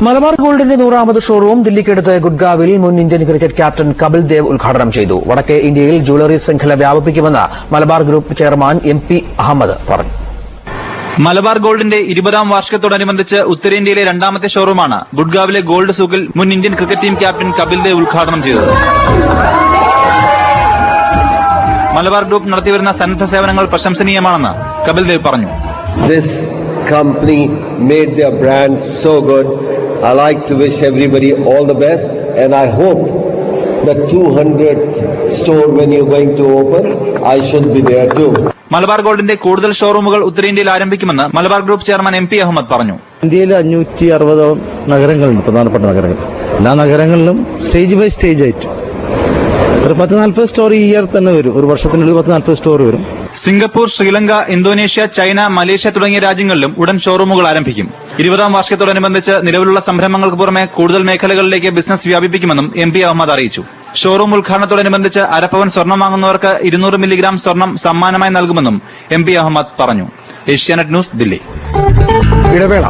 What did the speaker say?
മലബാർ ഗോൾഡിന്റെ 100ാമത് ഷോറൂം ദില്ലിക്കടുത്ത് ഗുഡ്ഗാവിൽ മുൻ Indian cricket captain Kapil Dev ഉദ്ഘാടനം ചെയ്തു. വടക്കേ ഇന്ത്യയിൽ ജ്വല്ലറി ശൃംഖല വ്യാപിപ്പിക്കുമെന്ന് Malabar group chairman MP Ahmed പറഞ്ഞു. മലബാർ ഗോൾഡിന്റെ 20ാം വാർഷികത്തോടനുബന്ധിച്ച് ഉത്തരേന്ത്യയിലെ രണ്ടാമത്തെ ഷോറൂമാണ് ഗുഡ്ഗാവിലെ ഗോൾഡ് സൂക്കിൽ മുൻ Indian cricket team captain Kapil Dev ഉദ്ഘാടനം ചെയ്തത്. മലബാർ ഗ്രൂപ്പ് നടത്തിവരുന്ന സന്നദ്ധ സേവനങ്ങൾ പ്രശംസനീയമാണെന്ന് കപിൽ ദേവ് പറഞ്ഞു. This company made their brand so good. I like to wish everybody all the best, and I hope the 200th store when you're going to open, I should be there too. Malabar ഗോൾഡിന്റെ കൂടുതൽ ഷോറൂമുകൾ ഉത്തരേന്ത്യയിൽ ആരംഭിക്കുമെന്ന് Malabar group chairman MP Ahmed പറഞ്ഞു. ഇന്ത്യയിൽ 560 നഗരങ്ങളുണ്ട്, പ്രധാനപ്പെട്ട നഗരങ്ങൾ. എല്ലാ നഗരങ്ങളിലും സ്റ്റേജ് ബൈ സ്റ്റേജ് ആയിട്ട് ഒരു 10-40 സ്റ്റോർ ഈ ഇയർ തന്നെ വരും. ഒരു വർഷത്തിനുള്ളിൽ 10-40 സ്റ്റോർ വരും. Singapore, Sri Lanka, Indonesia, China, Malaysia തുടങ്ങിയ രാജ്യങ്ങളിലും ഉടൻ ഷോറൂമുകൾ ആരംഭിക്കും. 20ാം വാർഷികത്തോടനുബന്ധിച്ച് നിലവിലുള്ള സംരംഭങ്ങൾക്ക് പുറമെ കൂടുതൽ മേഖലകളിലേക്ക് ബിസിനസ് വ്യാപിപ്പിക്കുമെന്നും MP അഹമ്മദ് അറിയിച്ചു. ഷോറൂം ഉദ്ഘാടനത്തോടനുബന്ധിച്ച് 1/2 പവൻ സ്വർണം വാങ്ങുന്നവർക്ക് 200 മില്ലിഗ്രാം സ്വർണം സമ്മാനമായി നൽകുമെന്നും MP അഹമ്മദ് പറഞ്ഞു. ഏഷ്യാനെറ്റ് ന്യൂസ്, ദില്ലി. ഇടവേള.